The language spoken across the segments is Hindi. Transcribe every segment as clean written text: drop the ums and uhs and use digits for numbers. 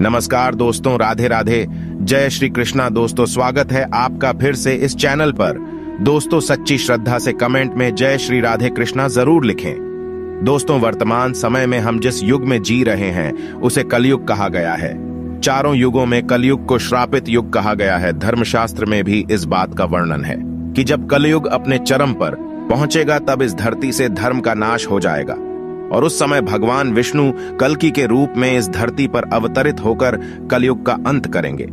नमस्कार दोस्तों, राधे राधे, जय श्री कृष्णा। दोस्तों स्वागत है आपका फिर से इस चैनल पर। दोस्तों सच्ची श्रद्धा से कमेंट में जय श्री राधे कृष्णा जरूर लिखें। दोस्तों वर्तमान समय में हम जिस युग में जी रहे हैं उसे कलयुग कहा गया है। चारों युगों में कलयुग को श्रापित युग कहा गया है। धर्मशास्त्र में भी इस बात का वर्णन है कि जब कलयुग अपने चरम पर पहुंचेगा तब इस धरती से धर्म का नाश हो जाएगा और उस समय भगवान विष्णु कल्कि के रूप में इस धरती पर अवतरित होकर कलयुग का अंत करेंगे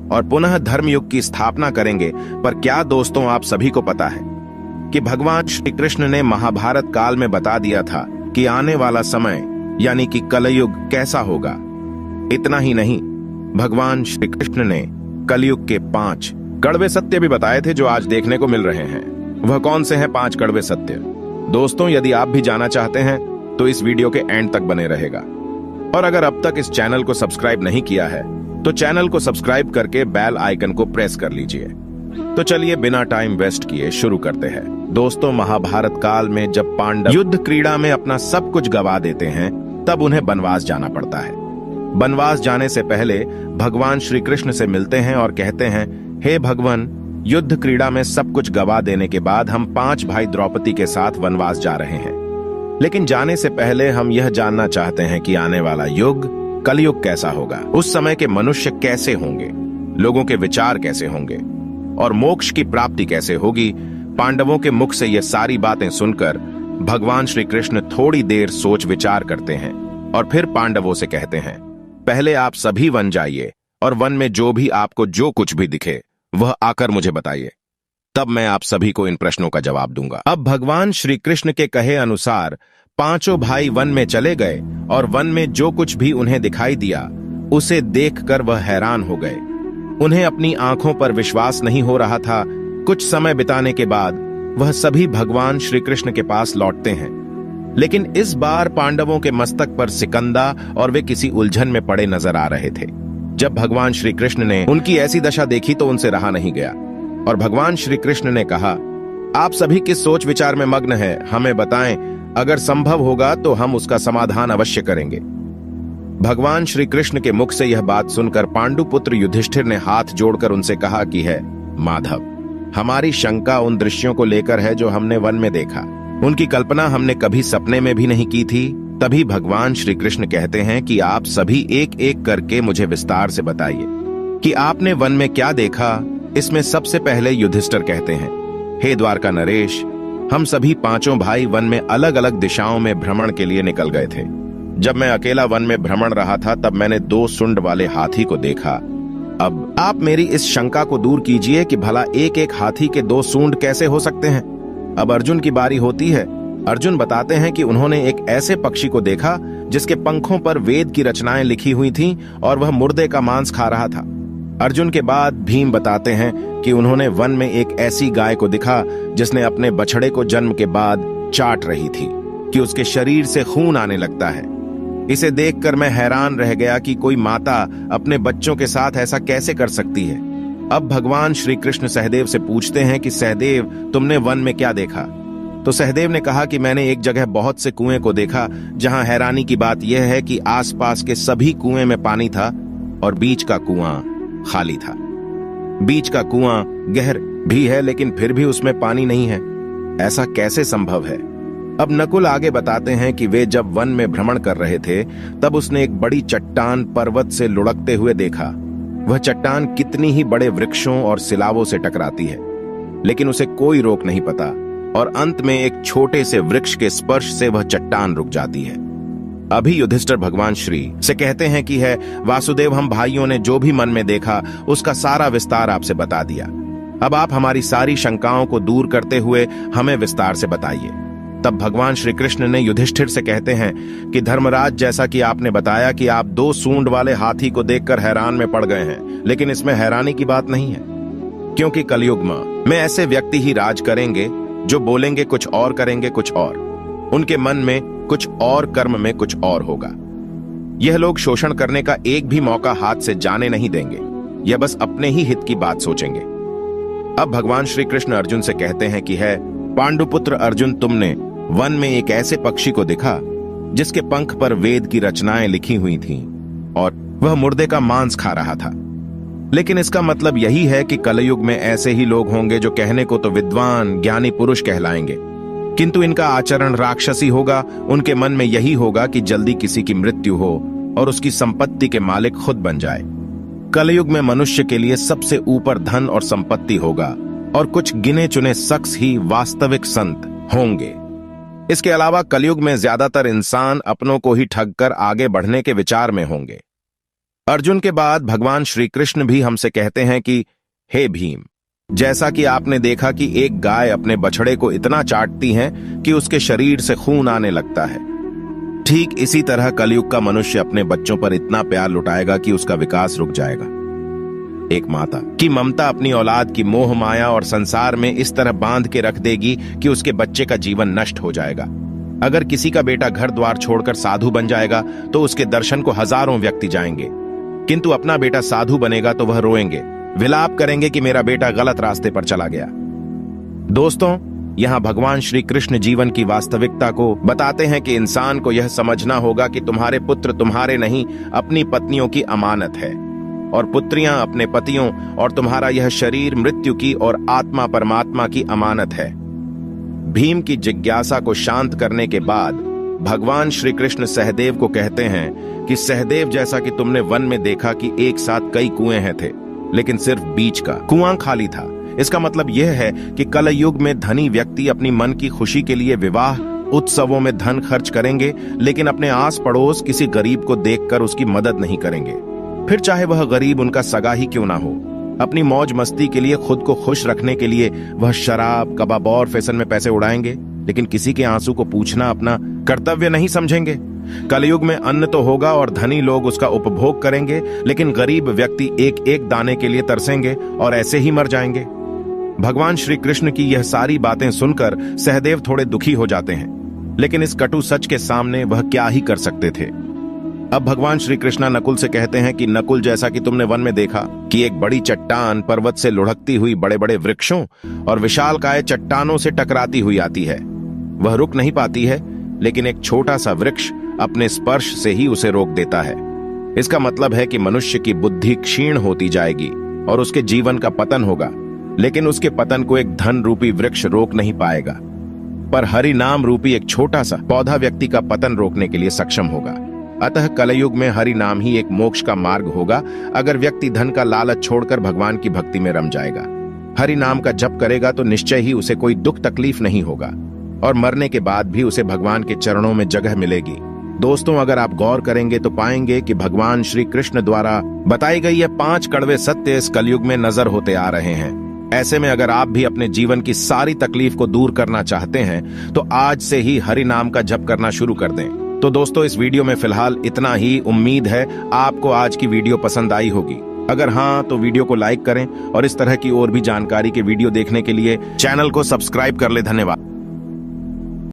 और पुनः धर्मयुग की स्थापना करेंगे। पर क्या दोस्तों आप सभी को पता है कि भगवान श्री कृष्ण ने महाभारत काल में बता दिया था कि आने वाला समय यानी कि कलयुग कैसा होगा। इतना ही नहीं, भगवान श्री कृष्ण ने कलयुग के 5 कड़वे सत्य भी बताए थे जो आज देखने को मिल रहे हैं। वह कौन से हैं 5 कड़वे सत्य? दोस्तों यदि आप भी जानना चाहते हैं तो इस वीडियो के एंड तक बने रहेगा। और अगर अब तक इस चैनल को सब्सक्राइब नहीं किया है तो चैनल को सब्सक्राइब करके बेल आइकन को प्रेस कर लीजिए। तो चलिए बिना टाइम वेस्ट किए शुरू करते हैं। दोस्तों महाभारत काल में जब पांडव युद्ध क्रीड़ा में अपना सब कुछ गवा देते हैं तब उन्हें बनवास जाना पड़ता है। बनवास जाने से पहले भगवान श्री कृष्ण से मिलते हैं और कहते हैं, हे भगवान, युद्ध क्रीड़ा में सब कुछ गवा देने के बाद हम 5 भाई द्रौपदी के साथ वनवास जा रहे हैं। लेकिन जाने से पहले हम यह जानना चाहते हैं कि आने वाला युग कलयुग कैसा होगा। उस समय के मनुष्य कैसे होंगे, लोगों के विचार कैसे होंगे और मोक्ष की प्राप्ति कैसे होगी। पांडवों के मुख से यह सारी बातें सुनकर भगवान श्री कृष्ण थोड़ी देर सोच विचार करते हैं और फिर पांडवों से कहते हैं, पहले आप सभी वन जाइए और वन में जो भी आपको जो कुछ भी दिखे वह आकर मुझे बताइए, तब मैं आप सभी को इन प्रश्नों का जवाब दूंगा। अब भगवान श्री कृष्ण के कहे अनुसार 5 भाई वन में चले गए और वन में जो कुछ भी उन्हें दिखाई दिया उसे देखकर वह हैरान हो गए। उन्हें अपनी आंखों पर विश्वास नहीं हो रहा था। कुछ समय बिताने के बाद वह सभी भगवान श्री कृष्ण के पास लौटते हैं, लेकिन इस बार पांडवों के मस्तक पर सिकंदा और वे किसी उलझन में पड़े नजर आ रहे थे। जब भगवान श्री कृष्ण ने उनकी ऐसी दशा देखी तो उनसे रहा नहीं गया और भगवान श्री कृष्ण ने कहा, आप सभी किस सोच विचार में मग्न हैं, हमें बताएं, अगर संभव होगा तो हम उसका समाधान अवश्य करेंगे। भगवान श्री कृष्ण के मुख से यह बात सुनकर पांडुपुत्र युधिष्ठिर ने हाथ जोड़कर उनसे कहा कि है माधव, हमारी शंका उन दृश्यों को लेकर है जो हमने वन में देखा। उनकी कल्पना हमने कभी सपने में भी नहीं की थी। तभी भगवान श्री कृष्ण कहते हैं कि आप सभी एक एक करके मुझे विस्तार से बताइए कि आपने वन में क्या देखा। इसमें सबसे पहले युधिष्ठिर कहते हैं, हे द्वारका नरेश, हम सभी 5 भाई वन में अलग अलग दिशाओं में भ्रमण के लिए निकल गए थे। जब मैं अकेला वन में भ्रमण रहा था तब मैंने 2 सूंड वाले हाथी को देखा। अब आप मेरी इस शंका को दूर कीजिए कि भला एक एक हाथी के 2 सूंड कैसे हो सकते हैं। अब अर्जुन की बारी होती है। अर्जुन बताते हैं कि उन्होंने एक ऐसे पक्षी को देखा जिसके पंखों पर वेद की रचनाएं लिखी हुई थीं और वह मुर्दे का मांस खा रहा था। अर्जुन के बाद भीम बताते हैं कि उन्होंने वन में एक ऐसी गाय को देखा जिसने अपने बछड़े को जन्म के बाद चाट रही थी कि उसके शरीर से खून आने लगता है। इसे देखकर मैं हैरान रह गया कि कोई माता अपने बच्चों के साथ ऐसा कैसे कर सकती है। अब भगवान श्री कृष्ण सहदेव से पूछते हैं कि सहदेव, तुमने वन में क्या देखा? तो सहदेव ने कहा कि मैंने एक जगह बहुत से कुएं को देखा जहां हैरानी की बात यह है कि आसपास के सभी कुएं में पानी था और बीच का कुआं खाली था। बीच का कुआं गहर भी है लेकिन फिर भी उसमें पानी नहीं है। ऐसा कैसे संभव है? अब नकुल आगे बताते हैं कि वे जब वन में भ्रमण कर रहे थे तब उसने एक बड़ी चट्टान पर्वत से लुढ़कते हुए देखा। वह चट्टान कितनी ही बड़े वृक्षों और सिलावों से टकराती है लेकिन उसे कोई रोक नहीं पाता और अंत में एक छोटे से वृक्ष के स्पर्श से वह चट्टान रुक जाती है। अभी युधिष्ठिर भगवान श्री से कहते हैं कि है वासुदेव, हम भाइयों ने जो भी मन में देखा उसका सारा विस्तार आपसे बता दिया। अब आप हमारी सारी शंकाओं को दूर करते हुए हमें विस्तार से बताइए। तब भगवान श्री कृष्ण ने युधिष्ठिर से कहते हैं कि धर्मराज, जैसा कि आपने बताया कि आप 2 सूंड वाले हाथी को देखकर हैरान में पड़ गए हैं, लेकिन इसमें हैरानी की बात नहीं है, क्योंकि कलयुग में ऐसे व्यक्ति ही राज करेंगे जो बोलेंगे कुछ और करेंगे कुछ और, उनके मन में कुछ और, कर्म में कुछ और होगा। यह लोग शोषण करने का एक भी मौका हाथ से जाने नहीं देंगे, यह बस अपने ही हित की बात सोचेंगे। अब भगवान श्री कृष्ण अर्जुन से कहते हैं कि है पांडुपुत्र अर्जुन, तुमने वन में एक ऐसे पक्षी को देखा जिसके पंख पर वेद की रचनाएं लिखी हुई थीं और वह मुर्दे का मांस खा रहा था। लेकिन इसका मतलब यही है कि कलयुग में ऐसे ही लोग होंगे जो कहने को तो विद्वान ज्ञानी पुरुष कहलाएंगे, किंतु इनका आचरण राक्षसी होगा। उनके मन में यही होगा कि जल्दी किसी की मृत्यु हो और उसकी संपत्ति के मालिक खुद बन जाए। कलयुग में मनुष्य के लिए सबसे ऊपर धन और संपत्ति होगा और कुछ गिने चुने शख्स ही वास्तविक संत होंगे। इसके अलावा कलयुग में ज्यादातर इंसान अपनों को ही ठगकर आगे बढ़ने के विचार में होंगे। अर्जुन के बाद भगवान श्री कृष्ण भी हमसे कहते हैं कि हे भीम, जैसा कि आपने देखा कि एक गाय अपने बछड़े को इतना चाटती है कि उसके शरीर से खून आने लगता है, ठीक इसी तरह कलयुग का मनुष्य अपने बच्चों पर इतना प्यार लुटाएगा कि उसका विकास रुक जाएगा। एक माता की ममता अपनी औलाद की मोह माया और संसार में इस तरह बांध के रख देगी कि उसके बच्चे का जीवन नष्ट हो जाएगा। अगर किसी का बेटा घर द्वार छोड़कर साधु बन जाएगा तो उसके दर्शन को हजारों व्यक्ति जाएंगे, किंतु अपना बेटा साधु बनेगा तो वह रोएंगे, विलाप करेंगे कि मेरा बेटा गलत रास्ते पर चला गया। दोस्तों, यहाँ भगवान श्री कृष्ण जीवन की वास्तविकता को बताते हैं कि इंसान को यह समझना होगा कि तुम्हारे पुत्र तुम्हारे नहीं, अपनी पत्नियों की अमानत है, और पुत्रियां अपने पतियों, और तुम्हारा यह शरीर मृत्यु की और आत्मा परमात्मा की अमानत है। भीम की जिज्ञासा को शांत करने के बाद भगवान श्री कृष्ण सहदेव को कहते हैं कि सहदेव, जैसा कि तुमने वन में देखा कि एक साथ कई कुएं हैं थे, लेकिन सिर्फ बीच का कुआं खाली था। इसका मतलब यह है कि कलयुग में धनी व्यक्ति अपनी मन की खुशी के लिए विवाह उत्सवों में धन खर्च करेंगे, लेकिन अपने आस पड़ोस किसी गरीब को देखकर उसकी मदद नहीं करेंगे, फिर चाहे वह गरीब उनका सगा ही क्यों ना हो। अपनी मौज मस्ती के लिए, खुद को खुश रखने के लिए वह शराब, कबाब और फैशन में पैसे उड़ाएंगे, लेकिन किसी के आंसू को पूछना अपना कर्तव्य नहीं समझेंगे। कलयुग में अन्न तो होगा और धनी लोग उसका उपभोग करेंगे, लेकिन गरीब व्यक्ति एक एक दाने के लिए तरसेंगे और ऐसे ही मर जाएंगे। भगवान श्री कृष्ण की यह सारी बातें सुनकर सहदेव थोड़े दुखी हो जाते हैं, लेकिन इस कटु सच के सामने वह क्या ही कर सकते थे। अब भगवान श्री कृष्णा नकुल से कहते हैं कि नकुल, जैसा कि तुमने वन में देखा कि एक बड़ी चट्टान पर्वत से लुढ़कती हुई बड़े बड़े वृक्षों और विशालकाय चट्टानों से टकराती हुई आती है। वह रुक नहीं पाती है, लेकिन एक छोटा सा वृक्ष अपने स्पर्श से ही उसे रोक देता है। इसका मतलब है कि मनुष्य की बुद्धि क्षीण होती जाएगी और उसके जीवन का पतन होगा, लेकिन उसके पतन को एक धन रूपी वृक्ष रोक नहीं पाएगा, पर हरि नाम रूपी एक छोटा सा पौधा व्यक्ति का पतन रोकने के लिए सक्षम होगा। अतः कलयुग में हरि नाम ही एक मोक्ष का मार्ग होगा, अगर व्यक्ति धन का लालच छोड़कर भगवान की भक्ति में रम जाएगा। हरि नाम का जप करेगा तो निश्चय ही उसे कोई दुख तकलीफ नहीं होगा और मरने के बाद भी उसे भगवान के चरणों में जगह मिलेगी। दोस्तों, अगर आप गौर करेंगे तो पाएंगे कि भगवान श्री कृष्ण द्वारा बताई गई ये 5 कड़वे सत्य इस कलयुग में नजर होते आ रहे हैं। ऐसे में अगर आप भी अपने जीवन की सारी तकलीफ को दूर करना चाहते हैं तो आज से ही हरि नाम का जप करना शुरू कर दें। तो दोस्तों, इस वीडियो में फिलहाल इतना ही। उम्मीद है आपको आज की वीडियो पसंद आई होगी। अगर हाँ तो वीडियो को लाइक करें और इस तरह की और भी जानकारी के वीडियो देखने के लिए चैनल को सब्सक्राइब कर ले। धन्यवाद।